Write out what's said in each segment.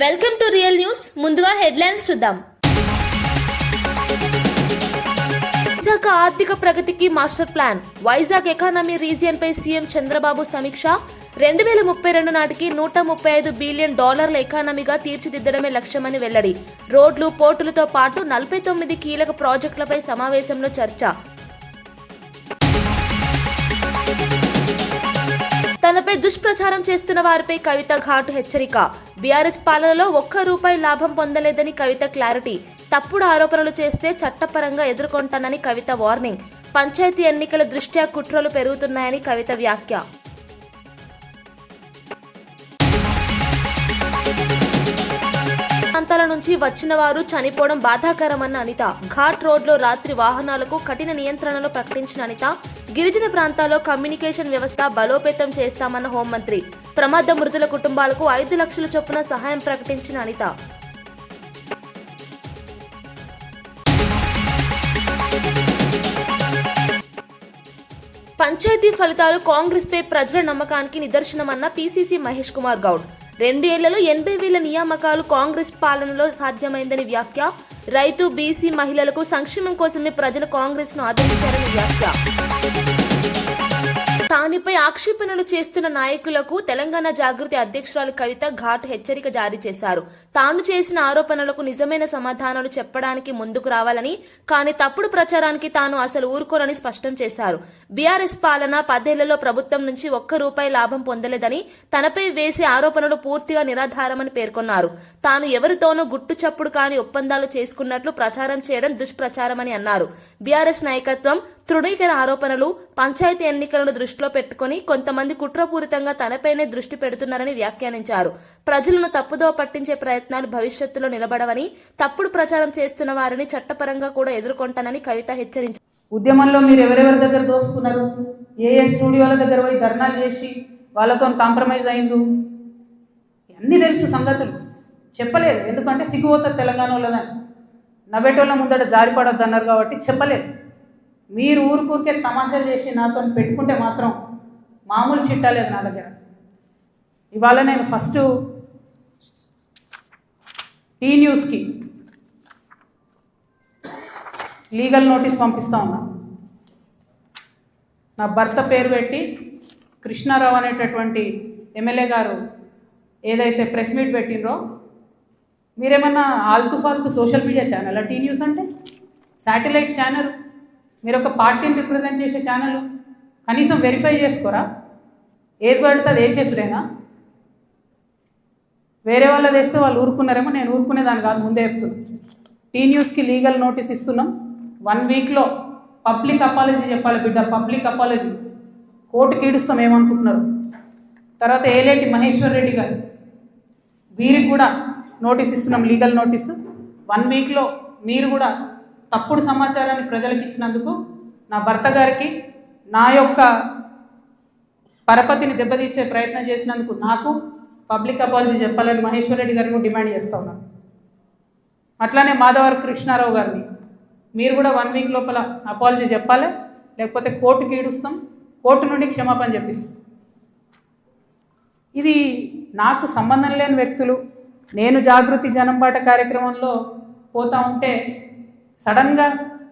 Welcome to real news. ముందుగా headlines చూద్దాం. విశాఖ ఆర్థిక ప్రగతికి master plan. Vizag economy region పై సీఎం చంద్రబాబు సమీక్ష. 2032 నాటికి $135 బిలియన్ ఎకానమీగా తీర్చిదిద్దడమే లక్ష్యమని వెల్లడి. రోడ్లు, పోర్టులతో పాటు 49 కీలక ప్రాజెక్టులపై సమావేశంలో చర్చ. తనపై దుష్ప్రచారం చేస్తున్న వారిపై కవిత ఘాటు హెచ్చరిక. బీఆర్ఎస్ పాలనలో ₹1 లాభం పొందలేదని కవిత క్లారిటీ. తప్పుడు ఆరోపణలు చేస్తే చట్టపరంగా ఎదుర్కొంటానని కవిత వార్నింగ్. పంచాయతీ ఎన్నికల దృష్ట్యా కుట్రలు పెరుగుతున్నాయని కవిత వ్యాఖ్య. ప్రాంతాల నుంచి వచ్చిన వారు చనిపోవడం బాధాకరమన్న అనిత. ఘాట్ రోడ్లో రాత్రి వాహనాలకు కఠిన నియంత్రణలు ప్రకటించిన అనిత. గిరిజన ప్రాంతాల్లో కమ్యూనికేషన్ వ్యవస్థ బలోపేతం చేస్తామన్న హోంమంత్రి. ప్రమాద మృతుల కుటుంబాలకు 5 లక్షల చొప్పున సహాయం ప్రకటించిన అనిత. పంచాయతీ ఫలితాలు కాంగ్రెస్ పై ప్రజల నమ్మకానికి నిదర్శనమన్న పీసీసీ మహేష్ కుమార్ గౌడ్. 2 ఏళ్లలో 80,000 నియామకాలు కాంగ్రెస్ పాలనలో సాధ్యమైందని వ్యాఖ్య. రైతు, బీసీ, మహిళలకు సంక్షేమం కోసమే ప్రజలు కాంగ్రెస్ ను ఆదరించారని వ్యాఖ్య. తానిపై ఆక్షేపణలు చేస్తున్న నాయకులకు తెలంగాణ జాగృతి అధ్యక్షురాలు కవిత ఘాట్ హెచ్చరిక జారీ చేశారు. తాను చేసిన ఆరోపణలకు నిజమైన సమాధానాలు చెప్పడానికి ముందుకు రావాలని, కానీ తప్పుడు ప్రచారానికి తాను అసలు ఊరుకోనని స్పష్టం చేశారు. బీఆర్ఎస్ పాలన 10 ఏళ్లలో ప్రభుత్వం నుంచి ₹1 లాభం పొందలేదని, తనపై వేసే ఆరోపణలు పూర్తిగా నిరాధారమని పేర్కొన్నారు. తాను ఎవరితోనూ గుట్టు చప్పుడు కాని ఒప్పందాలు చేసుకున్నట్లు ప్రచారం చేయడం దుష్ప్రచారమని అన్నారు. బీఆర్ఎస్ నాయకత్వం తృణీకర ఆరోపణలు, పంచాయతీ ఎన్నికలను దృష్టిలో పెట్టుకుని కొంతమంది కుట్రపూరితంగా తనపైనే దృష్టి పెడుతున్నారని వ్యాఖ్యానించారు. ప్రజలను తప్పుదోవ పట్టించే ప్రయత్నాలు భవిష్యత్తులో నిలబడవని, తప్పుడు ప్రచారం చేస్తున్న వారిని చట్టపరంగా కూడా ఎదుర్కొంటానని కవిత హెచ్చరించారు. ఉద్యమంలో మీరు ఎవరెవరి దగ్గర దోసుకున్నారు, ఏ స్టూడియోల దగ్గర పోయి ధర్నాలు చేసి వాళ్ళతో కాంప్రమైజ్ అయిండు, అన్నీ తెలుసు సంగతులు. చెప్పలేదు, ఎందుకంటే సిగ్గుపోతుంది తెలంగాణ వాళ్ళదని. నవ్వేటోళ్ళ ముందట జారిపడొద్దు అన్నారు కాబట్టి చెప్పలేదు. మీరు ఊరికే తమాషాలు చేసి నాతో పెట్టుకుంటే మాత్రం మామూలు చిట్టాలేదు నా దగ్గర. ఇవాళ నేను ఫస్ట్ టీ న్యూస్కి లీగల్ నోటీస్ పంపిస్తా ఉన్నా. నా భర్త పేరు పెట్టి కృష్ణారావు అనేటటువంటి ఎమ్మెల్యే గారు ఏదైతే ప్రెస్ మీట్ పెట్టినరో, మీరేమన్నా ఆల్తు ఫాల్తు social media channel T news అంటే? శాటిలైట్ ఛానల్, మీరు ఒక పార్టీని రిప్రజెంట్ చేసే ఛానల్, కనీసం వెరిఫై చేసుకోరా? ఏది పడితే అది వేసేసుడేనా? వేరే వాళ్ళది వేస్తే వాళ్ళు ఊరుకున్నారేమో, నేను ఊరుకునేదాన్ని కాదు, ముందే చెప్తున్నాను. టీ న్యూస్కి లీగల్ నోటీస్ ఇస్తున్నాం. 1 వీక్లో పబ్లిక్ అపాలజీ చెప్పాలి బిడ్డ, పబ్లిక్ అపాలజీ. కోర్టుకి ఈడుస్తాం ఏమనుకుంటున్నారు. తర్వాత ఏలేటి మహేశ్వర్ రెడ్డి గారు, వీరికి కూడా నోటీస్ ఇస్తున్నాం, లీగల్ నోటీసు. 1 వీక్లో మీరు కూడా తప్పుడు సమాచారాన్ని ప్రజలకు ఇచ్చినందుకు, నా భర్త గారికి నా యొక్క పరపతిని దెబ్బతీసే ప్రయత్నం చేసినందుకు నాకు పబ్లిక్ అపాలజీ చెప్పాలని మహేశ్వర్ రెడ్డి గారిని డిమాండ్ చేస్తూ ఉన్నాను. అట్లానే మాధవర్ కృష్ణారావు గారిని మీరు కూడా 1 వీక్ లోపల అపాలజీ చెప్పాలి, లేకపోతే కోర్టుకి ఈడుస్తాం, కోర్టు నుండి క్షమాపణ చెప్పిస్తాం. ఇది నాకు సంబంధం లేని వ్యక్తులు. నేను జాగృతి జనంబాట కార్యక్రమంలో పోతా ఉంటే సడన్గా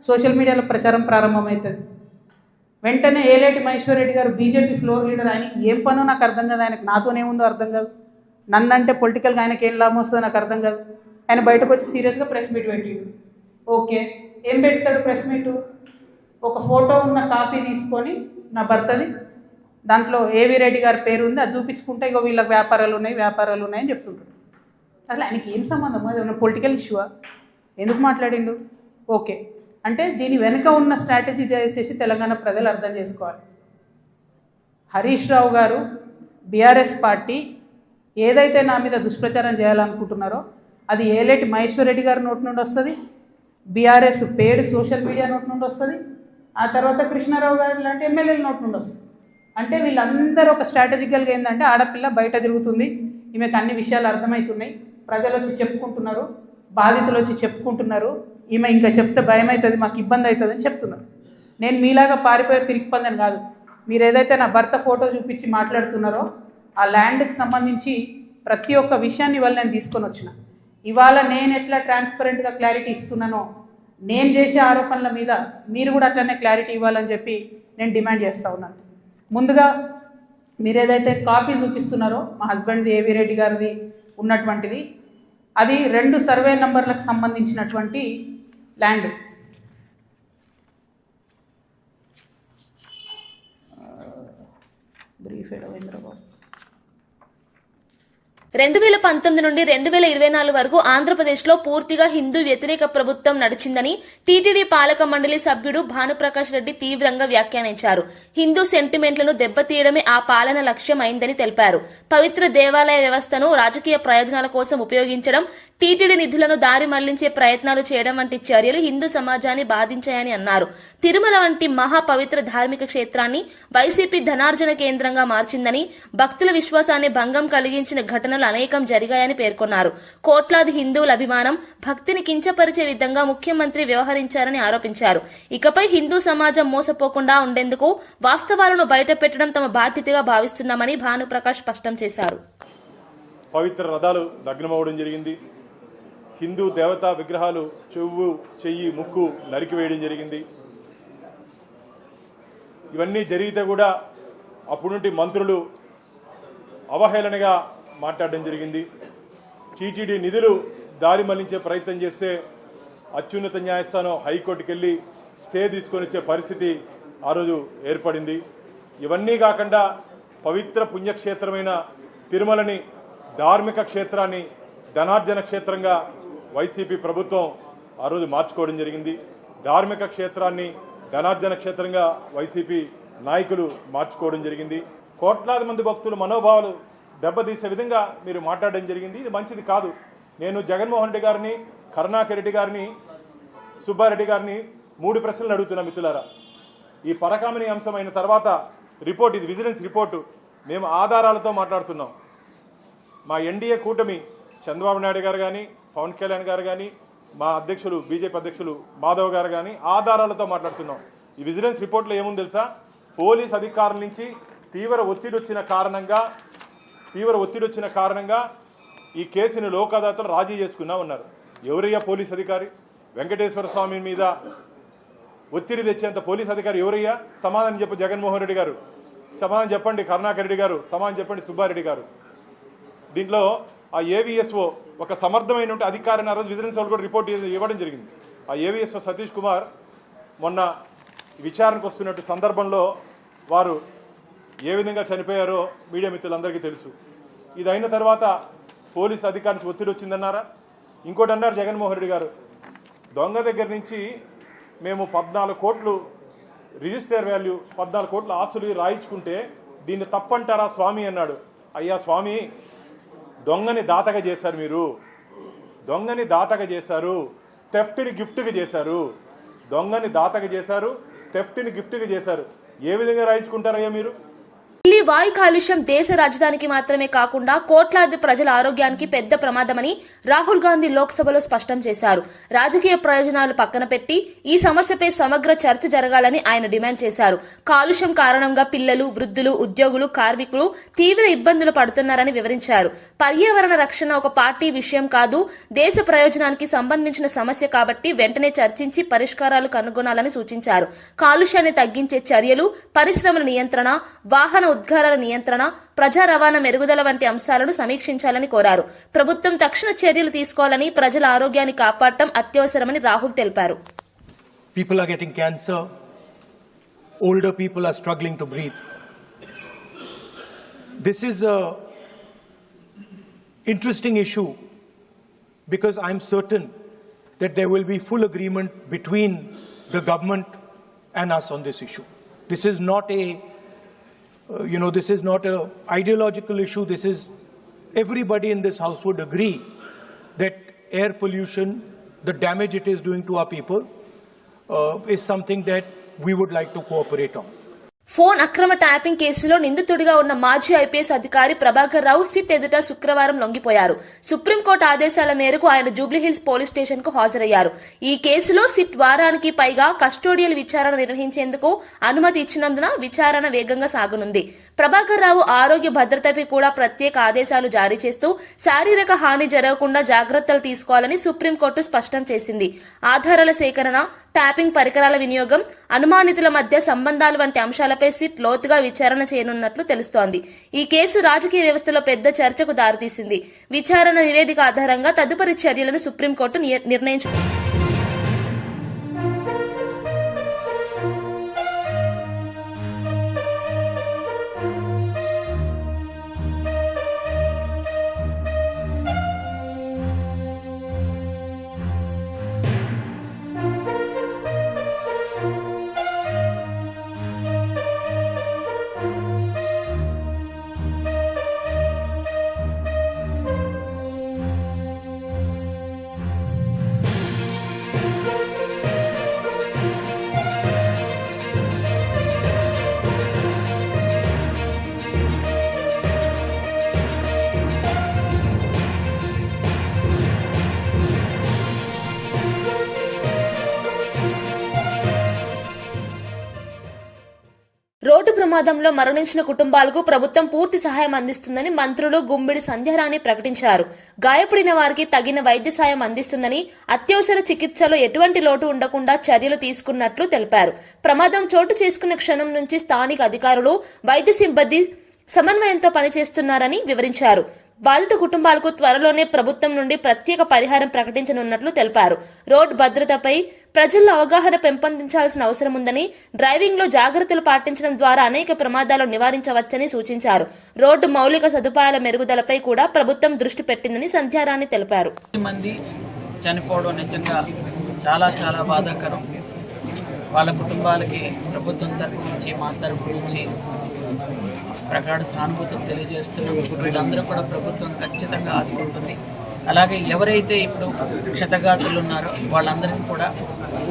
సోషల్ మీడియాలో ప్రచారం ప్రారంభమవుతుంది. వెంటనే ఏలేటి మహేశ్వర్ రెడ్డి గారు బీజేపీ ఫ్లోర్ లీడర్, ఆయనకి ఏం పనో నాకు అర్థం కాదు, ఆయనకు నాతోనేముందో అర్థం కాదు, నన్నంటే పొలిటికల్గా ఆయనకి ఏం లాభం వస్తుందో నాకు అర్థం కాదు. ఆయన బయటకు వచ్చి సీరియస్గా ప్రెస్ మీట్ పెట్టిండు. ఓకే, ఏం పెడతాడు ప్రెస్ మీటు? ఒక ఫోటో ఉన్న కాపీ తీసుకొని నా భర్తది, దాంట్లో ఏవి రెడ్డి గారి పేరు ఉంది, అది చూపించుకుంటే ఇగో వీళ్ళకి వ్యాపారాలు ఉన్నాయని చెప్తుంటాడు. అసలు ఆయనకి ఏం సంబంధం? అది ఏమన్నా పొలిటికల్ ఇష్యూవా? ఎందుకు మాట్లాడిండు? ఓకే, అంటే దీని వెనుక ఉన్న స్ట్రాటజీ చేసేసి తెలంగాణ ప్రజలు అర్థం చేసుకోవాలి. హరీష్ రావు గారు, బీఆర్ఎస్ పార్టీ ఏదైతే నా మీద దుష్ప్రచారం చేయాలనుకుంటున్నారో అది ఏలేటి మహేశ్వర్ రెడ్డి గారి నోటి నుండి వస్తుంది, బీఆర్ఎస్ పేడ్ సోషల్ మీడియా నోటి నుండి వస్తుంది, ఆ తర్వాత కృష్ణారావు గారు లాంటి ఎమ్మెల్యేల నోటి నుండి వస్తుంది. అంటే వీళ్ళందరూ ఒక స్ట్రాటజికల్గా ఏంటంటే, ఆడపిల్ల బయట తిరుగుతుంది, ఈమెకు అన్ని విషయాలు అర్థమవుతున్నాయి, ప్రజలు వచ్చి చెప్పుకుంటున్నారు, బాధితులు వచ్చి చెప్పుకుంటున్నారు, ఈమె ఇంకా చెప్తే భయం అవుతుంది, మాకు ఇబ్బంది అవుతుంది అని చెప్తున్నారు. నేను మీలాగా పారిపోయే పిరికిపందని కాదు. మీరు ఏదైతే నా భర్త ఫోటో చూపించి మాట్లాడుతున్నారో, ఆ ల్యాండ్కి సంబంధించి ప్రతి ఒక్క విషయాన్ని ఇవాళ నేను తీసుకొని వచ్చిన. ఇవాళ నేను ఎట్లా ట్రాన్స్పరెంట్గా క్లారిటీ ఇస్తున్నానో నేను చేసే ఆరోపణల మీద మీరు కూడా అట్లనే క్లారిటీ ఇవ్వాలని చెప్పి నేను డిమాండ్ చేస్తూ ఉన్నాను. ముందుగా మీరు ఏదైతే కాపీ చూపిస్తున్నారో మా హస్బెండ్ది ఏవి రెడ్డి గారిది ఉన్నటువంటిది, అది 2 సర్వే నంబర్లకు సంబంధించినటువంటి ల్యాండ్. బ్రీఫ్ హైదరాబాద్ 2019 నుండి 2024 వరకు ఆంధ్రప్రదేశ్లో పూర్తిగా హిందూ వ్యతిరేక ప్రభుత్వం నడిచిందని టీటీడీ పాలక మండలి సభ్యుడు భానుప్రకాష్ రెడ్డి తీవ్రంగా వ్యాఖ్యానించారు. హిందూ సెంటిమెంట్లను దెబ్బతీయడమే ఆ పాలన లక్ష్యం అయిందని తెలిపారు. పవిత్ర దేవాలయ వ్యవస్థను రాజకీయ ప్రయోజనాల కోసం ఉపయోగించడం, టీటీడీ నిధులను దారి మళ్లించే ప్రయత్నాలు చేయడం వంటి చర్యలు హిందూ సమాజాన్ని బాధించాయని అన్నారు. తిరుమల వంటి మహా పవిత్ర ధార్మిక క్షేత్రాన్ని వైసీపీ ధనార్జన కేంద్రంగా మార్చిందని, భక్తుల విశ్వాసాన్ని భంగం కలిగించిన ఘటనలు అనేకం జరిగాయని పేర్కొన్నారు. కోట్లాది హిందువుల అభిమానం, భక్తిని కించపరిచే విధంగా ముఖ్యమంత్రి వ్యవహరించారని ఆరోపించారు. ఇకపై హిందూ సమాజం మోసపోకుండా ఉండేందుకు వాస్తవాలను బయటపెట్టడం తమ బాధ్యతగా భావిస్తున్నామని భానుప్రకాష్ స్పష్టం చేశారు. పవిత్ర రథాలు దగ్నమవడం జరిగింది. హిందూ దేవతా విగ్రహాలు చెవు, చెయ్యి, ముక్కు నరికివేయడం జరిగింది. ఇవన్నీ జరిగితే కూడా అప్పుడు నుండి మంత్రులు అవహేళనగా మాట్లాడడం జరిగింది. టీటీడీ నిధులు దారి మళ్లించే ప్రయత్నం చేస్తే అత్యున్నత న్యాయస్థానం హైకోర్టుకు వెళ్ళి స్టే తీసుకొని వచ్చే పరిస్థితి ఆ రోజు ఏర్పడింది. ఇవన్నీ కాకుండా పవిత్ర పుణ్యక్షేత్రమైన తిరుమలని, ధార్మిక క్షేత్రాన్ని ధనార్జన క్షేత్రంగా వైసీపీ ప్రభుత్వం ఆ రోజు మార్చుకోవడం జరిగింది. ధార్మిక క్షేత్రాన్ని ధనార్జన క్షేత్రంగా వైసీపీ నాయకులు మార్చుకోవడం జరిగింది. కోట్లాది మంది భక్తుల మనోభావాలు దెబ్బతీసే విధంగా మీరు మాట్లాడడం జరిగింది. ఇది మంచిది కాదు. నేను జగన్మోహన్ రెడ్డి గారిని, కరుణాకర్ రెడ్డి గారిని, సుబ్బారెడ్డి గారిని 3 ప్రశ్నలు అడుగుతున్నా మిత్రులారా. ఈ పరకామణి అంశం అయిన తర్వాత రిపోర్ట్, ఇది విజిలెన్స్ రిపోర్టు, మేము ఆధారాలతో మాట్లాడుతున్నాం. మా ఎన్డీఏ కూటమి చంద్రబాబు నాయుడు గారు కానీ, పవన్ కళ్యాణ్ గారు కానీ, మా అధ్యక్షులు బీజేపీ అధ్యక్షులు మాధవ్ గారు కానీ ఆధారాలతో మాట్లాడుతున్నాం. ఈ విజిలెన్స్ రిపోర్ట్లో ఏముంది తెలుసా? పోలీస్ అధికారుల నుంచి తీవ్ర ఒత్తిడి వచ్చిన కారణంగా ఈ కేసును లోక్ అదాలత్లో రాజీ చేసుకున్నా ఉన్నారు. ఎవరయ్యా పోలీస్ అధికారి? వెంకటేశ్వర స్వామి మీద ఒత్తిడి తెచ్చేంత పోలీస్ అధికారి ఎవరయ్యా? సమాధానం చెప్పు జగన్మోహన్ రెడ్డి గారు, సమాధానం చెప్పండి కరుణాకర్ రెడ్డి గారు, సమాధానం చెప్పండి సుబ్బారెడ్డి గారు. దీంట్లో ఆ ఏవిఎస్ఓ ఒక సమర్థమైన అధికారిని ఆ రోజు విజిలెన్స్ వాళ్ళు కూడా రిపోర్ట్ ఇవ్వడం జరిగింది. ఆ ఏవిఎస్ఓ సతీష్ కుమార్ మొన్న విచారణకు వస్తున్నట్టు సందర్భంలో వారు ఏ విధంగా చనిపోయారో మీడియా మిత్రులందరికీ తెలుసు. ఇది అయిన తర్వాత పోలీసు అధికారి నుంచి ఒత్తిడి వచ్చిందన్నారా? ఇంకోటి అన్నారు జగన్మోహన్ రెడ్డి గారు, దొంగ దగ్గర నుంచి మేము 14 కోట్లు రిజిస్టర్ వాల్యూ 14 కోట్ల ఆస్తులు రాయించుకుంటే దీన్ని తప్పంటారా స్వామి అన్నాడు. అయ్యా స్వామి, దొంగని దాతగా చేశారు, మీరు దొంగని దాతగా చేశారు, థెఫ్ట్ని గిఫ్ట్గా చేశారు. దొంగని దాతగా చేశారు, థెఫ్ట్ని గిఫ్ట్గా చేశారు. ఏ విధంగా రాయించుకుంటారయ్యా మీరు? ఢిల్లీ వాయు కాలుష్యం దేశ రాజధానికి మాత్రమే కాకుండా కోట్లాది ప్రజల ఆరోగ్యానికి పెద్ద ప్రమాదమని రాహుల్ గాంధీ లోక్సభలో స్పష్టం చేశారు. రాజకీయ ప్రయోజనాలు పక్కన పెట్టి ఈ సమస్యపై సమగ్ర చర్చ జరగాలని ఆయన డిమాండ్ చేశారు. కాలుష్యం కారణంగా పిల్లలు, వృద్ధులు, ఉద్యోగులు, కార్మికులు తీవ్ర ఇబ్బందులు పడుతున్నారని వివరించారు. పర్యావరణ రక్షణ ఒక పార్టీ విషయం కాదు, దేశ ప్రయోజనానికి సంబంధించిన సమస్య కాబట్టి వెంటనే చర్చించి పరిష్కారాలు కనుగొనాలని సూచించారు. కాలుష్యాన్ని తగ్గించే చర్యలు, పరిశ్రమల నియంత్రణ, వాహన ఉద్గారాల నియంత్రణ, ప్రజా రవాణా మెరుగుదల వంటి అంశాలను సమీక్షించాలని కోరారు. ప్రభుత్వం తక్షణ చర్యలు తీసుకోవాలని, ప్రజల ఆరోగ్యాన్ని కాపాడటం అత్యవసరమని రాహుల్ తెలిపారు. People are getting cancer. Older people are struggling to breathe. This is a interesting issue because I'm certain that there will be full agreement between the government and us on this issue. This is not a this is not a ideological issue. This is, everybody in this house would agree that air pollution, the damage it is doing to our people, is something that we would like to cooperate on. Phone అక్రమ tapping కేసులో నిందితుడిగా ఉన్న మాజీ IPS అధికారి Prabhakar Rao SIT ఎదుట శుక్రవారం లొంగిపోయారు. Supreme court ఆదేశాల మేరకు ఆయన జూబ్లీహిల్స్ పోలీస్ స్టేషన్ కు హాజరయ్యారు. ఈ కేసులో సిట్ వారానికి పైగా కస్టోడియల్ విచారణ నిర్వహించేందుకు అనుమతి ఇచ్చినందున విచారణ వేగంగా సాగనుంది. ప్రభాకర్ రావు ఆరోగ్య భద్రతపై కూడా ప్రత్యేక ఆదేశాలు జారీ చేస్తూ శారీరక హాని జరగకుండా జాగ్రత్తలు తీసుకోవాలని సుప్రీంకోర్టు స్పష్టం చేసింది. ఆధారాల సేకరణ, ట్యాపింగ్ పరికరాల వినియోగం, అనుమానితుల మధ్య సంబంధాలు వంటి అంశాలపై సిట్ లోతుగా విచారణ చేయనున్నట్లు తెలుస్తోంది. ఈ కేసు రాజకీయ వ్యవస్థలో పెద్ద చర్చకు దారితీసింది. విచారణ నివేదిక ఆధారంగా తదుపరి చర్యలను సుప్రీంకోర్టు నిర్ణయించింది. రోడ్డు ప్రమాదంలో మరణించిన కుటుంబాలకు ప్రభుత్వం పూర్తి సహాయం అందిస్తుందని మంత్రులు గుమ్మిడి సంధ్యారాణి ప్రకటించారు. గాయపడిన వారికి తగిన వైద్య సాయం అందిస్తుందని, అత్యవసర చికిత్సలో ఎటువంటి లోటు ఉండకుండా చర్యలు తీసుకున్నట్లు తెలిపారు. ప్రమాదం చోటు చేసుకున్న క్షణం నుంచి స్థానిక అధికారులు, వైద్య సిబ్బంది సమన్వయంతో పనిచేస్తున్నారని వివరించారు. బాధిత కుటుంబాలకు త్వరలోనే ప్రభుత్వం నుండి ప్రత్యేక పరిహారం ప్రకటించనున్నట్లు తెలిపారు. రోడ్డు భద్రతపై ప్రజల్లో అవగాహన పెంపొందించాల్సిన అవసరం ఉందని, డ్రైవింగ్ లో జాగ్రత్తలు పాటించడం ద్వారా అనేక ప్రమాదాలు నివారించవచ్చని సూచించారు. రోడ్డు మౌలిక సదుపాయాల మెరుగుదలపై కూడా ప్రభుత్వం దృష్టి పెట్టిందని సంధ్యారాణి తెలిపారు. మంది చనిపోవడం నిజంగా చాలా చాలా బాధాకరం. వాళ్ళ కుటుంబాలకి ప్రభుత్వం తరపు నుంచి, మా తరపు నుంచి ప్రగాఢ సానుభూతిని తెలియజేస్తున్నాం. వీళ్ళందరూ కూడా ప్రభుత్వం ఖచ్చితంగా ఆదుకుంటుంది. అలాగే ఎవరైతే ఇప్పుడు క్షతగాతులు ఉన్నారో వాళ్ళందరికీ కూడా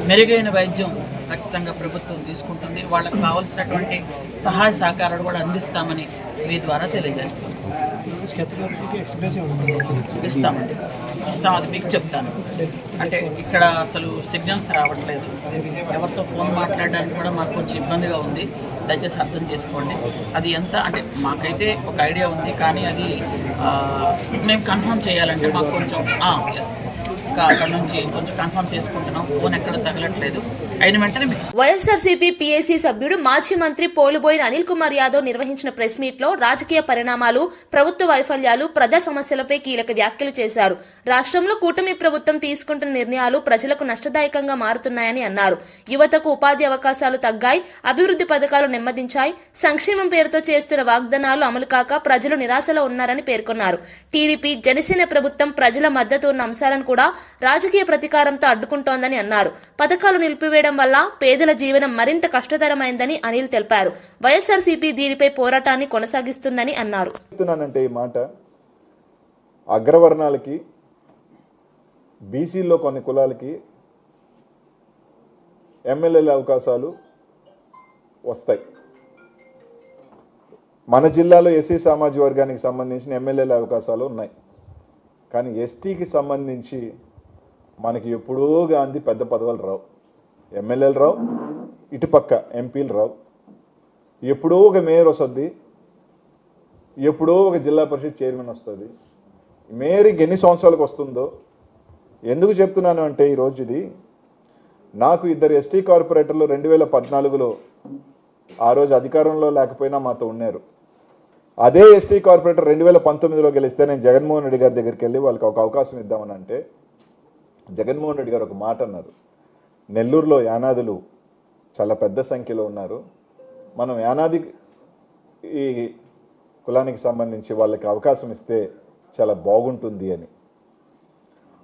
మెరుగైన వైద్యం ఖచ్చితంగా ప్రభుత్వం తీసుకుంటుంది. వాళ్ళకి కావాల్సినటువంటి సహాయ సహకారాలు కూడా అందిస్తామని మీ ద్వారా తెలియజేస్తాం. ఇస్తాం, అది మీకు చెప్తాను. అంటే ఇక్కడ అసలు సిగ్నల్స్ రావట్లేదు, ఎవరితో ఫోన్ మాట్లాడడానికి కూడా మాకు కొంచెం ఇబ్బందిగా ఉంది. దయచేసి అర్థం చేసుకోండి. అది ఎంత అంటే మాకైతే ఒక ఐడియా ఉంది, కానీ అది మేము కన్ఫర్మ్ చేయాలంటే మాకు కొంచెం ఎస్ అక్కడ నుంచి కొంచెం కన్ఫర్మ్ చేసుకుంటున్నాం. ఫోన్ ఎక్కడ తగలట్లేదు. అయిన వెంటనే వైఎస్ఆర్సీపీ పీఏసీ సభ్యుడు మాజీ మంత్రి పోలుబోయిన అనిల్ కుమార్ యాదవ్ నిర్వహించిన ప్రెస్ మీట్ లో రాజకీయ పరిణామాలు, ప్రభుత్వ వైఫల్యాలు, ప్రజా సమస్యలపై కీలక వ్యాఖ్యలు చేశారు. రాష్ట్రంలో కూటమి ప్రభుత్వం తీసుకుంటున్న నిర్ణయాలు ప్రజలకు నష్టదాయకంగా మారుతున్నాయని అన్నారు. యువతకు ఉపాధి అవకాశాలు తగ్గాయి, అభివృద్ది పథకాలు నెమ్మదించాయి, సంక్షేమం పేరుతో చేస్తున్న వాగ్దానాలు అమలు కాక ప్రజలు నిరాశలో ఉన్నారని పేర్కొన్నారు. టీడీపీ, జనసేన ప్రభుత్వం ప్రజల మద్దతు ఉన్న అంశాలను కూడా రాజకీయ ప్రతీకారంతో అడ్డుకుంటోందని అన్నారు. పథకాలు నిలిపివేయడం వల్ల పేదల జీవనం మరింత కష్టతరమైందని అనిల్ తెలిపారు. వైఎస్ఆర్సీపీ దీనిపై పోరాటాన్ని కొనసాగిస్తుందని అన్నారు. ఈ మాట అగ్రవర్ణాలకి, బీసీల్లో కొన్ని కులాలకి ఎమ్మెల్యేల అవకాశాలు వస్తాయి. మన జిల్లాలో ఎస్సీ సామాజిక వర్గానికి సంబంధించిన ఎమ్మెల్యేల అవకాశాలు ఉన్నాయి. కానీ ఎస్టీకి సంబంధించి మనకి ఎప్పుడో గాంధీ పెద్ద పదవులు రావు, ఎమ్మెల్యేలు రావు, ఇటుపక్క ఎంపీలు రావు. ఎప్పుడో ఒక మేయర్ వస్తుంది, ఎప్పుడో ఒక జిల్లా పరిషత్ చైర్మన్ వస్తుంది. మేయర్కి ఎన్ని సంవత్సరాలకు వస్తుందో ఎందుకు చెప్తున్నాను అంటే, ఈరోజు ఇది నాకు ఇద్దరు ఎస్టీ కార్పొరేటర్లు 2014లో ఆ రోజు అధికారంలో లేకపోయినా మాతో ఉన్నారు. అదే ఎస్టీ కార్పొరేటర్ 2019లో గెలిస్తే నేను జగన్మోహన్ రెడ్డి గారి దగ్గరికి వెళ్ళి వాళ్ళకి ఒక అవకాశం ఇద్దామని అంటే, జగన్మోహన్ రెడ్డి గారు ఒక మాట అన్నారు, నెల్లూరులో యానాదులు చాలా పెద్ద సంఖ్యలో ఉన్నారు, మనం యానాది ఈ కులానికి సంబంధించి వాళ్ళకి అవకాశం ఇస్తే చాలా బాగుంటుంది అని.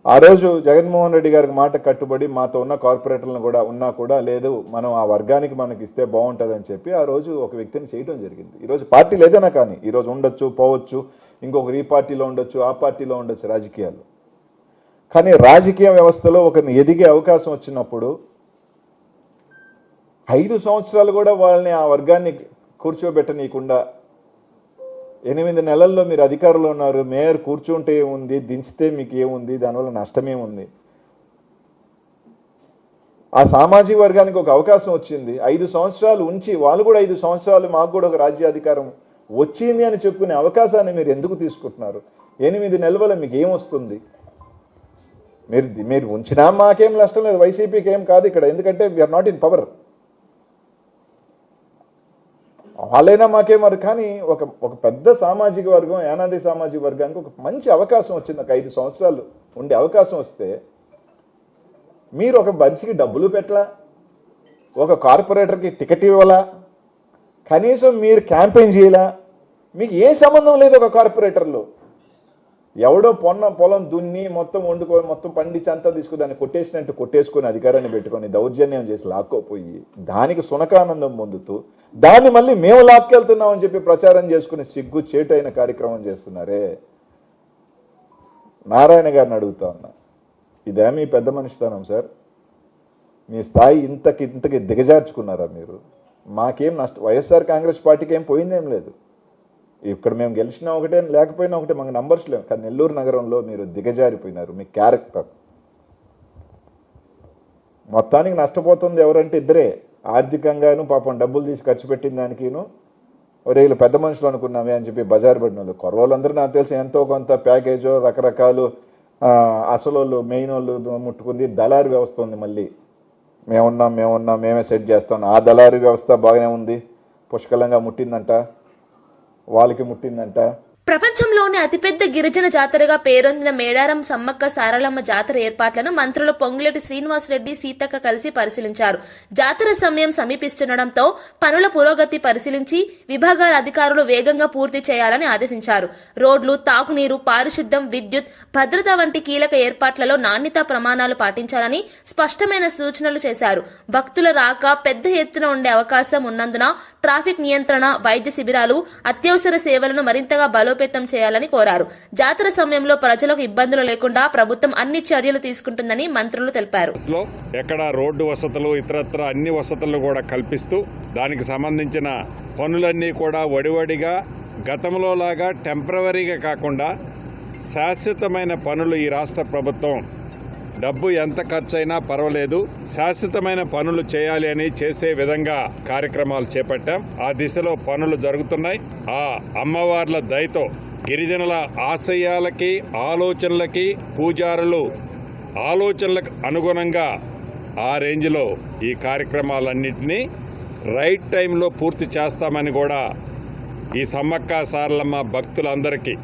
ఆ రోజు జగన్మోహన్ రెడ్డి గారికి మాట కట్టుబడి మాతో ఉన్న కార్పొరేటర్లను కూడా ఉన్నా కూడా లేదు, మనం ఆ వర్గానికి మనకి ఇస్తే బాగుంటుందని చెప్పి ఆ రోజు ఒక వ్యక్తిని చేయడం జరిగింది. ఈరోజు పార్టీలు ఏదైనా కానీ ఈరోజు ఉండొచ్చు, పోవచ్చు, ఇంకొకరు ఈ పార్టీలో ఉండొచ్చు, ఆ పార్టీలో ఉండొచ్చు రాజకీయాలు. కానీ రాజకీయ వ్యవస్థలో ఒకరిని ఎదిగే అవకాశం వచ్చినప్పుడు 5 సంవత్సరాలు కూడా వాళ్ళని ఆ వర్గాన్ని కూర్చోబెట్టనీయకుండా 8 నెలల్లో మీరు అధికారంలో ఉన్నారు. మేయర్ కూర్చుంటే ఏముంది, దించితే మీకు ఏముంది, దానివల్ల నష్టమేముంది? ఆ సామాజిక వర్గానికి ఒక అవకాశం వచ్చింది. 5 సంవత్సరాలు ఉంచి వాళ్ళు కూడా 5 సంవత్సరాలు మాకు కూడా ఒక రాజ్యాధికారం వచ్చింది అని చెప్పుకునే అవకాశాన్ని మీరు ఎందుకు తీసుకుంటున్నారు? 8 నెలల మీకు ఏమొస్తుంది? మీరు ఉంచినా మాకేం నష్టం లేదు, వైసీపీకి ఏం కాదు ఇక్కడ. ఎందుకంటే వీఆర్ నాట్ ఇన్ పవర్. వాళ్ళైనా మాకేమారు. కానీ ఒక పెద్ద సామాజిక వర్గం, యానాది సామాజిక వర్గానికి ఒక మంచి అవకాశం వచ్చింది. ఒక 5 సంవత్సరాలు ఉండే అవకాశం వస్తే మీరు ఒక మనిషికి డబ్బులు పెట్టలా, ఒక కార్పొరేటర్కి టికెట్ ఇవ్వాలా, కనీసం మీరు క్యాంపెయిన్ చేయాలా? మీకు ఏ సంబంధం లేదు. ఒక కార్పొరేటర్లో ఎవడో పొలం దున్ని మొత్తం వండుకొని మొత్తం పండించి అంతా తీసుకుని దాన్ని కొట్టేసినట్టు కొట్టేసుకొని అధికారాన్ని పెట్టుకొని దౌర్జన్యం చేసి లాక్కోపోయి దానికి సునకానందం పొందుతూ దాన్ని మళ్ళీ మేము లాక్కెళ్తున్నామని చెప్పి ప్రచారం చేసుకుని సిగ్గు చేటైన కార్యక్రమం చేస్తున్నారే. నారాయణ గారిని అడుగుతా ఉన్నా, ఇదే మీ పెద్ద మనిషితనం సార్? మీ స్థాయి ఇంతకి దిగజార్చుకున్నారా మీరు? మాకేం నష్టం, వైఎస్ఆర్ కాంగ్రెస్ పార్టీకి ఏం పోయిందేం లేదు. ఇక్కడ మేము గెలిచినా ఒకటే, లేకపోయినా ఒకటే, మాకు నంబర్స్ లేవు. కానీ నెల్లూరు నగరంలో మీరు దిగజారిపోయినారు. మీ క్యారెక్టర్ మొత్తానికి నష్టపోతుంది ఎవరంటే ఇద్దరే. ఆర్థికంగాను పాపం డబ్బులు తీసి ఖర్చు పెట్టిన దానికిను వీళ్ళు పెద్ద మనుషులు అనుకున్నామే అని చెప్పి బజారు పడిన వాళ్ళు. కుర్రోళ్ళందరూ నాకు తెలిసి ఎంతో కొంత ప్యాకేజో రకరకాలు అసలు వాళ్ళు మెయిన్ వాళ్ళు ముట్టుకుంది. దళారు వ్యవస్థ ఉంది. మళ్ళీ మేమున్నాం మేమే సెట్ చేస్తాం. ఆ దళారు వ్యవస్థ బాగానే ఉంది, పుష్కలంగా ముట్టిందంట, వాళ్ళకి ముట్టిందంట. ప్రపంచంలోనే అతిపెద్ద గిరిజన జాతరగా పేరొందిన మేడారం సమ్మక్క సారలమ్మ జాతర ఏర్పాట్లను మంత్రులు పొంగులేటి శ్రీనివాసరెడ్డి, సీతక్క కలిసి పరిశీలించారు. జాతర సమయం సమీపిస్తుండటంతో పనుల పురోగతి పరిశీలించి విభాగాల అధికారులు వేగంగా పూర్తి చేయాలని ఆదేశించారు. రోడ్లు, తాగునీరు, పారిశుద్ధ్యం, విద్యుత్, భద్రత వంటి కీలక ఏర్పాట్లలో నాణ్యతా ప్రమాణాలు పాటించాలని స్పష్టమైన సూచనలు చేశారు. భక్తుల రాక పెద్ద ఎత్తున ఉండే అవకాశం ఉన్నందున ట్రాఫిక్ నియంత్రణ, వైద్య శిబిరాలు, అత్యవసర సేవలను మరింతగా బలోపేతం చేయాలని కోరారు. జాతర సమయంలో ప్రజలకు ఇబ్బందులు లేకుండా ప్రభుత్వం అన్ని చర్యలు తీసుకుంటుందని మంత్రులు తెలిపారు. ఎక్కడ రోడ్డు వసతులు, ఇతరత్ర అన్ని వసతులు కూడా కల్పిస్తూ దానికి సంబంధించిన పనులన్నీ కూడా వడివడిగా గతంలో లాగా టెంపరవరీగా కాకుండా శాశ్వతమైన పనులు ఈ రాష్ట్ర ప్రభుత్వం డబ్బు ఎంత ఖర్చైనా పర్వాలేదు, శాశ్వతమైన పనులు చేయాలి అని చేసే విధంగా కార్యక్రమాలు చేపట్టాం. ఆ దిశలో పనులు జరుగుతున్నాయి. ఆ అమ్మవార్ల దయతో గిరిజనుల ఆశయాలకి, ఆలోచనలకి, పూజారులు ఆలోచనలకు అనుగుణంగా ఆ రేంజ్లో ఈ కార్యక్రమాలన్నింటినీ రైట్ టైంలో పూర్తి చేస్తామని కూడా ఈ సమ్మక్క సారలమ్మ భక్తులందరికీ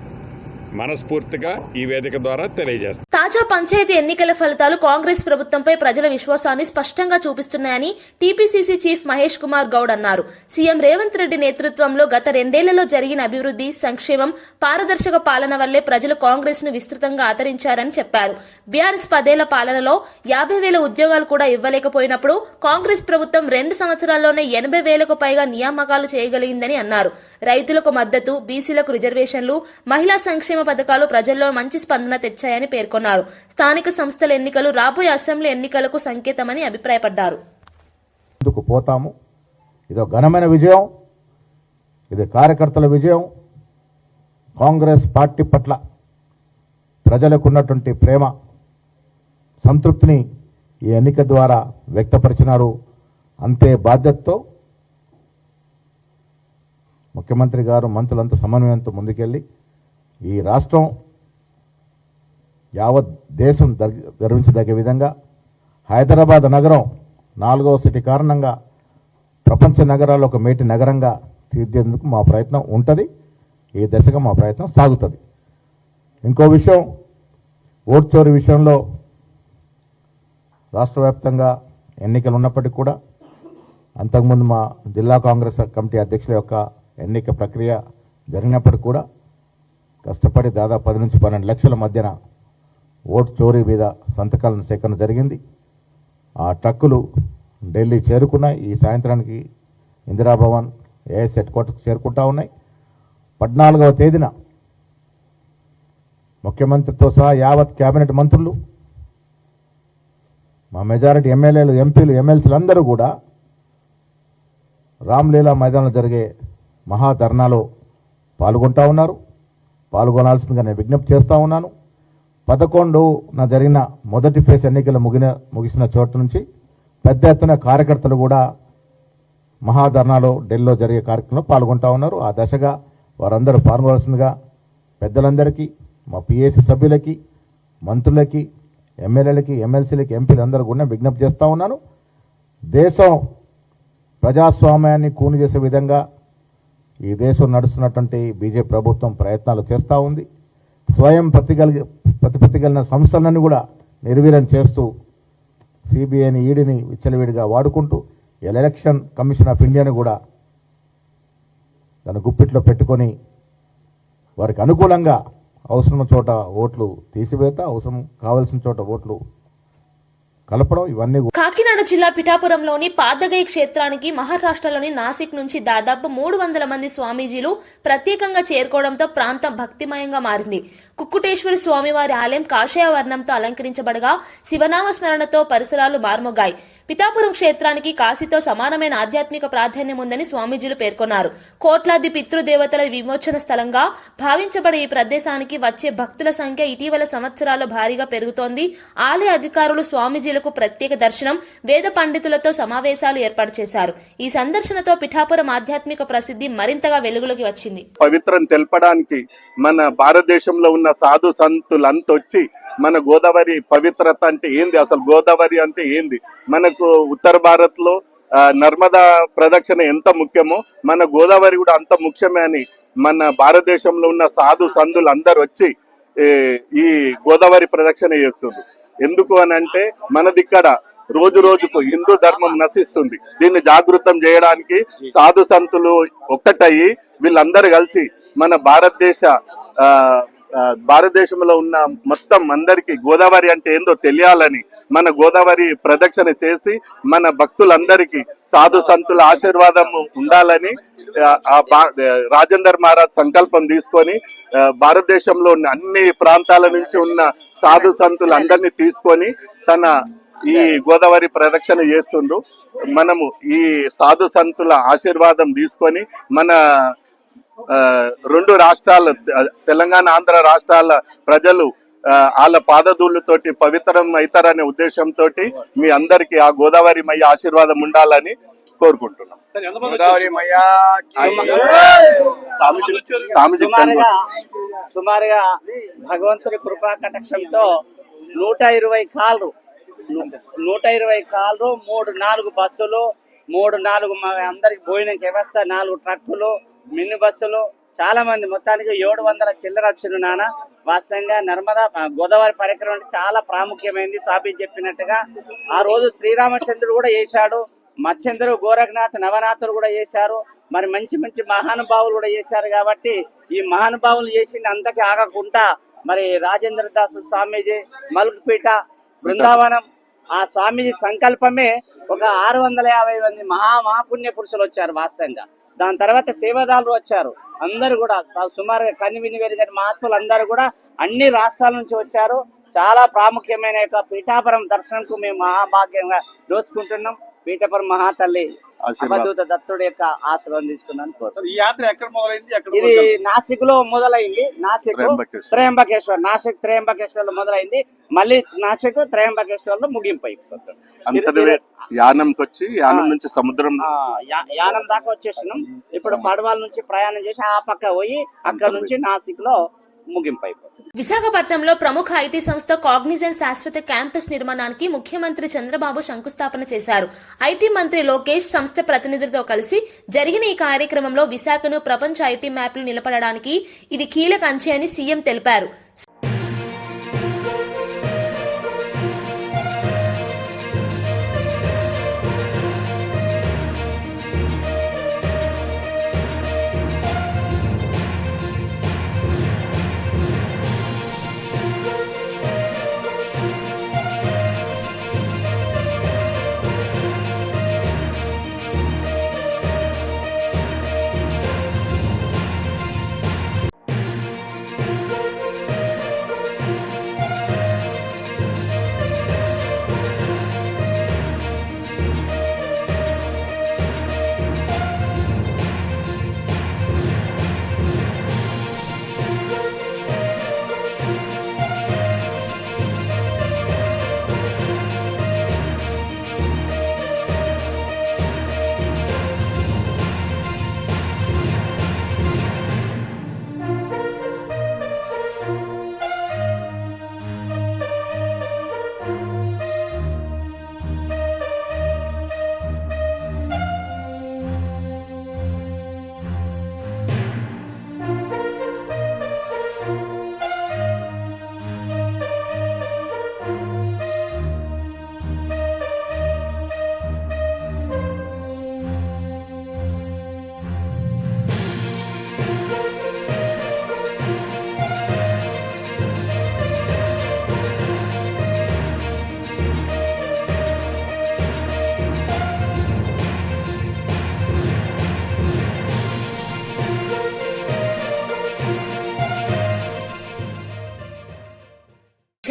మనస్ఫూర్తిగా ఈ వేదిక ద్వారా తెలియజేస్తారు. తాజా పంచాయతీ ఎన్నికల ఫలితాలు కాంగ్రెస్ ప్రభుత్వంపై ప్రజల విశ్వాసాన్ని స్పష్టంగా చూపిస్తున్నాయని టీపీసీసీ చీఫ్ మహేష్ కుమార్ గౌడ్ అన్నారు. సీఎం రేవంత్ రెడ్డి నేతృత్వంలో గత 2 ఏళ్లలో జరిగిన అభివృద్ది, సంక్షేమం, పారదర్శక పాలన వల్లే ప్రజలు కాంగ్రెస్ ను విస్తృతంగా ఆదరించారని చెప్పారు. బీఆర్ఎస్ 10 ఏళ్ల పాలనలో 50,000 ఉద్యోగాలు కూడా ఇవ్వలేకపోయినప్పుడు కాంగ్రెస్ ప్రభుత్వం 2 సంవత్సరాల్లోనే 80,000కు పైగా నియామకాలు చేయగలిగిందని అన్నారు. రైతులకు మద్దతు, బీసీలకు రిజర్వేషన్లు, మహిళా సంక్షేమ పథకాలు ప్రజల్లో మంచి స్పందన తెచ్చాయని పేర్కొన్నారు. స్థానిక సంస్థల ఎన్నికలు రాబోయే అసెంబ్లీ ఎన్నికలకు సంకేతమని అభిప్రాయపడ్డారు. పోతాము, ఇదో ఘనమైన విజయం, ఇది కార్యకర్తల విజయం. కాంగ్రెస్ పార్టీ పట్ల ప్రజలకు ఉన్నటువంటి ప్రేమ, సంతృప్తిని ఈ ఎన్నిక ద్వారా వ్యక్తపరిచినారు. అంతే బాధ్యతతో ముఖ్యమంత్రి గారు, మంత్రులంతా సమన్వయంతో ముందుకెళ్లి ఈ రాష్ట్రం యావత్ దేశం గర్వించదగ్గ విధంగా హైదరాబాద్ నగరం 4వ సిటీ కారణంగా ప్రపంచ నగరాల్లో ఒక మేటి నగరంగా తీర్చేందుకు మా ప్రయత్నం ఉంటుంది. ఈ దశగా మా ప్రయత్నం సాగుతుంది. ఇంకో విషయం, ఓటు చోరీ విషయంలో రాష్ట్ర వ్యాప్తంగా ఎన్నికలు ఉన్నప్పటికీ కూడా అంతకుముందు మా జిల్లా కాంగ్రెస్ కమిటీ అధ్యక్షుల యొక్క ఎన్నిక ప్రక్రియ జరిగినప్పటికీ కూడా కష్టపడి దాదాపు 10 నుంచి 12 లక్షల మధ్యన ఓటు చోరీ మీద సంతకాలను సేకరణ జరిగింది. ఆ ట్రక్కులు ఢిల్లీ చేరుకున్నాయి. ఈ సాయంత్రానికి ఇందిరాభవన్ ఏఎస్ హెడ్ క్వార్టర్కి చేరుకుంటా ఉన్నాయి. 14వ తేదీన ముఖ్యమంత్రితో సహా యావత్ కేబినెట్ మంత్రులు, మా మెజారిటీ ఎమ్మెల్యేలు, ఎంపీలు, ఎమ్మెల్సీలు అందరూ కూడా రామ్లీలా మైదానంలో జరిగే మహాధర్నాలో పాల్గొంటా ఉన్నారు. పాల్గొనాల్సిందిగా నేను విజ్ఞప్తి చేస్తూ ఉన్నాను. 11న జరిగిన మొదటి ఫేజ్ ఎన్నికలు ముగిసిన చోటు నుంచి పెద్ద ఎత్తున కార్యకర్తలు కూడా మహాధర్నాలో ఢిల్లీలో జరిగే కార్యక్రమంలో పాల్గొంటా ఉన్నారు. ఆ దశగా వారందరూ పాల్గొనాల్సిందిగా పెద్దలందరికీ, మా పిఏసీ సభ్యులకి, మంత్రులకి, ఎమ్మెల్యేలకి, ఎమ్మెల్సీలకి, ఎంపీలందరూ కూడా విజ్ఞప్తి చేస్తూ ఉన్నాను. దేశం ప్రజాస్వామ్యాన్ని కూని చేసే విధంగా ఈ దేశం నడుస్తున్నటువంటి బీజేపీ ప్రభుత్వం ప్రయత్నాలు చేస్తూ ఉంది. స్వయం ప్రతిపత్తి కలిగిన సంస్థలను కూడా నిర్వీర్యం చేస్తూ సిబిఐని, ఈడీని విచ్చలవిడిగా వాడుకుంటూ ఎలక్షన్ కమిషన్ ఆఫ్ ఇండియాని కూడా తన గుప్పిట్లో పెట్టుకొని వారికి అనుకూలంగా అవసరం చోట ఓట్లు తీసివేత, అవసరం కావాల్సిన చోట ఓట్లు కలపడం, ఇవన్నీ. కాకినాడ జిల్లా పిఠాపురంలోని పాదగయ క్షేత్రానికి మహారాష్ట్రలోని నాసిక్ నుంచి దాదాపు 300 మంది స్వామీజీలు ప్రత్యేకంగా చేరుకోవడంతో ప్రాంతం భక్తిమయంగా మారింది. కుక్కుటేశ్వర స్వామివారి ఆలయం కాషాయ వర్ణంతో అలంకరించబడగా శివనామ స్మరణతో పరిసరాలు మార్మొగ్గాయి. పిఠాపురం క్షేత్రానికి కాశీతో సమానమైన ఆధ్యాత్మిక ప్రాధాన్యం ఉందని స్వామీజీలు పేర్కొన్నారు. కోట్లాది పితృదేవతల విమోచన స్థలంగా భావించబడే ఈ ప్రదేశానికి వచ్చే భక్తుల సంఖ్య ఇటీవల సంవత్సరాల్లో భారీగా పెరుగుతోంది. ఆలయ అధికారులు స్వామీజీలకు ప్రత్యేక దర్శనం, వేద పండితులతో సమావేశాలు ఏర్పాటు చేశారు. ఈ సందర్శనతో పిఠాపురం ఆధ్యాత్మిక ప్రసిద్ధి మరింతగా వెలుగులోకి వచ్చింది. పవిత్రం తెలపడానికి మన భారతదేశంలో ఉన్న సాధు సంతులంతా వచ్చి మన గోదావరి పవిత్రత అంటే ఏంది, అసలు గోదావరి అంటే ఏంది, మనకు ఉత్తర భారత్ లో నర్మదా ప్రదక్షిణ ఎంత ముఖ్యమో మన గోదావరి కూడా అంత ముఖ్యమే అని మన భారతదేశంలో ఉన్న సాధు సంతులు అందరు వచ్చి ఈ గోదావరి ప్రదక్షిణ చేస్తుంది. ఎందుకు అని అంటే మనదిక్కడ రోజు రోజుకు హిందూ ధర్మం నశిస్తుంది. దీన్ని జాగృతం చేయడానికి సాధు సంతులు ఒక్కటయ్యి వీళ్ళందరూ కలిసి మన భారతదేశంలో ఉన్న మొత్తం అందరికీ గోదావరి అంటే ఏందో తెలియాలని మన గోదావరి ప్రదక్షిణ చేసి మన భక్తులందరికీ సాధు సంతుల ఆశీర్వాదం ఉండాలని రాజేందర్ మహారాజ్ సంకల్పం తీసుకొని భారతదేశంలో ఉన్న అన్ని ప్రాంతాల నుంచి ఉన్న సాధు సంతులు అందరినీ తీసుకొని తన ఈ గోదావరి ప్రదక్షిణ చేస్తుండ్రు. మనము ఈ సాధు సంతుల ఆశీర్వాదం తీసుకొని మన 2 రాష్ట్రాల తెలంగాణ, ఆంధ్ర రాష్ట్రాల ప్రజలు వాళ్ళ పాదధూళ్ళతోటి పవిత్రం అవుతారనే ఉద్దేశంతో మీ అందరికి ఆ గోదావరి మయ్య ఆశీర్వాదం ఉండాలని కోరుకుంటున్నాం. సుమారుగా భగవంతుడి కృపా కటాక్షంతో 120 కార్లు 3-4 బస్సులు, 3-4 అందరికి భోజనం వ్యవస్థ, 4 ట్రక్కులు, మినీ బస్సులు, చాలా మంది, మొత్తానికి 700 చిల్లర వచ్చిన నాన్న. వాస్తవంగా నర్మదా గోదావరి పరిక్రమ చాలా ప్రాముఖ్యమైంది. స్వామి చెప్పినట్టుగా ఆ రోజు శ్రీరామచంద్రుడు కూడా చేశాడు, మత్స్యంద్రుడు, గోరఖనాథ్, నవనాథుడు కూడా చేశారు. మరి మంచి మంచి మహానుభావులు కూడా చేశారు. కాబట్టి ఈ మహానుభావులు చేసింది అంతకి ఆగకుండా మరి రాజేంద్ర దాస్ స్వామీజీ, మల్క్పేట, బృందావనం, ఆ స్వామీజీ సంకల్పమే ఒక 650 మంది మహాపుణ్య పురుషులు వచ్చారు వాస్తవంగా. దాని తర్వాత సేవాదారులు వచ్చారు. అందరూ కూడా సుమారుగా కనివిని వెరిగని మహాత్ములు అందరూ కూడా అన్ని రాష్ట్రాల నుంచి వచ్చారు. చాలా ప్రాముఖ్యమైన యొక్క పీఠాపురం దర్శనంకు మేము మహాభాగ్యంగా దోచుకుంటున్నాం. పీఠాపురం మహాతల్లి అవధూత దత్తుడి యొక్క ఆశీర్వాదం తీసుకున్నాను. ఈ యాత్ర ఎక్కడ మొదలైంది? ఇది నాసిక్ లో మొదలైంది. నాసిక్ త్రయంబకేశ్వర్, నాసిక్ త్రయంబకేశ్వర్ లో మొదలైంది. మళ్ళీ నాసిక్ త్రయంబకేశ్వర్ లో ముగింపు అయిపోతుంది. యానంకి వచ్చి యానం నుంచి సముద్రం యానం దాకా వచ్చేసినాం. ఇప్పుడు పడవల నుంచి ప్రయాణం చేసి ఆ పక్క పోయి అక్కడ నుంచి నాసిక్ లో ముగింపు అయిపోతుంది. విశాఖపట్నంలో ప్రముఖ ఐటీ సంస్థ కాగ్నిజెంట్ శాశ్వత క్యాంపస్ నిర్మాణానికి ముఖ్యమంత్రి చంద్రబాబు శంకుస్థాపన చేశారు. ఐటీ మంత్రి లోకేష్ సంస్థ ప్రతినిధులతో కలిసి జరిగిన ఈ కార్యక్రమంలో విశాఖను ప్రపంచ ఐటీ మ్యాప్లు నిలబడడానికి ఇది కీలక అంచె అని సీఎం తెలిపారు.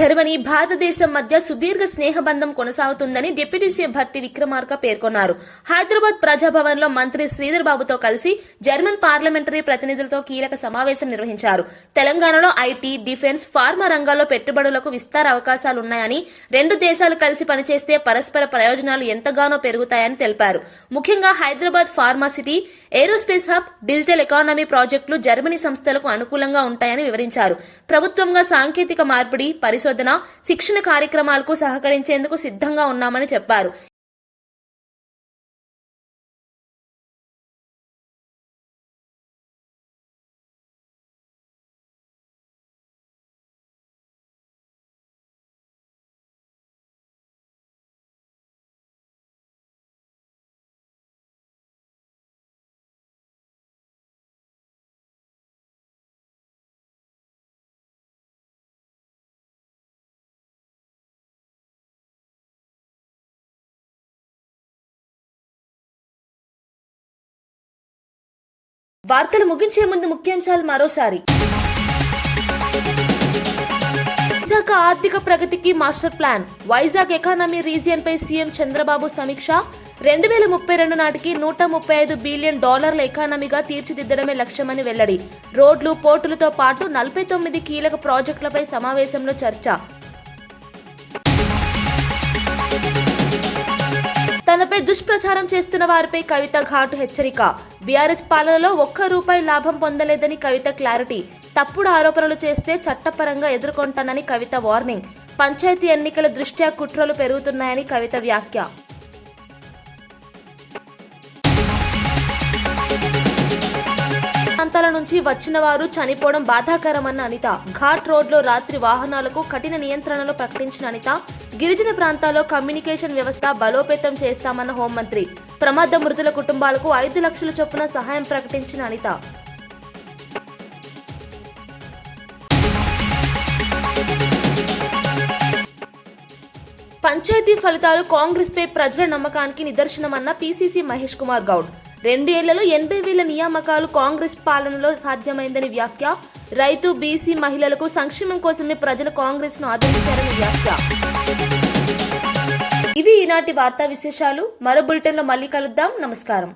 జర్మనీ భారతదేశం మధ్య సుదీర్ఘ స్నేహబంధం కొనసాగుతుందని డిప్యూటీ సీఎం భట్టి విక్రమార్క పేర్కొన్నారు. హైదరాబాద్ ప్రజాభవన్ లో మంత్రి శ్రీధర్ బాబుతో కలిసి జర్మన్ పార్లమెంటరీ ప్రతినిధులతో కీలక సమావేశం నిర్వహించారు. తెలంగాణలో ఐటీ, డిఫెన్స్, ఫార్మా రంగాల్లో పెట్టుబడులకు విస్తార అవకాశాలున్నాయని, రెండు దేశాలు కలిసి పనిచేస్తే పరస్పర ప్రయోజనాలు ఎంతగానో పెరుగుతాయని తెలిపారు. ముఖ్యంగా Hyderabad pharma city, aerospace hub, digital economy ప్రాజెక్టులు జర్మనీ సంస్థలకు అనుకూలంగా ఉంటాయని వివరించారు. ప్రభుత్వంగా సాంకేతిక మార్పిడి, పరిశోధన, శిక్షణ కార్యక్రమాలకు సహకరించేందుకు సిద్ధంగా ఉన్నామని చెప్పారు. వార్తలు ముగించే ముందు ముఖ్యాంశాలు మరోసారి. విశాఖ ఆర్థిక ప్రగతికి master plan, Vizag economy region పై సీఎం చంద్రబాబు సమీక్ష. 2032 నాటికి $135 బిలియన్ ఎకానమీగా తీర్చిదిద్దడమే లక్ష్యమని వెల్లడి. రోడ్లు, పోర్టులతో పాటు 49 కీలక ప్రాజెక్టులపై సమావేశంలో చర్చ. తనపై దుష్ప్రచారం చేస్తున్న వారిపై కవిత ఘాటు హెచ్చరిక. బీఆర్ఎస్ పాలనలో ₹1 లాభం పొందలేదని కవిత క్లారిటీ. తప్పుడు ఆరోపణలు చేస్తే చట్టపరంగా ఎదుర్కొంటానని కవిత వార్నింగ్. పంచాయతీ ఎన్నికల దృష్ట్యా కుట్రలు పెరుగుతున్నాయని కవిత వ్యాఖ్య. ప్రాంతాల నుంచి వచ్చిన వారు చనిపోవడం బాధాకరమన్న అనిత. ఘాట్ రోడ్లో రాత్రి వాహనాలకు కఠిన నియంత్రణలు ప్రకటించిన అనిత. గిరిజన ప్రాంతాల్లో కమ్యూనికేషన్ వ్యవస్థ బలోపేతం చేస్తామన్న హోంమంత్రి. ప్రమాద మృతుల కుటుంబాలకు 5 లక్షల చొప్పున సహాయం ప్రకటించిన అనిత. పంచాయతీ ఫలితాలు కాంగ్రెస్ పై ప్రజల నమ్మకానికి నిదర్శనమన్న పీసీసీ మహేష్ కుమార్ గౌడ్. 2 ఏళ్లలో 80,000 నియామకాలు కాంగ్రెస్ పాలనలో సాధ్యమైందని వ్యాఖ్య. రైతు, బీసీ మహిళలకు సంక్షేమం కోసమే ప్రజలు కాంగ్రెస్ ను ఆదరించారని వ్యాఖ్య. ఇవి ఈనాటి వార్తా విశేషాలు. మరో బులెటిన్ లో మళ్ళీ కలుద్దాం. నమస్కారం.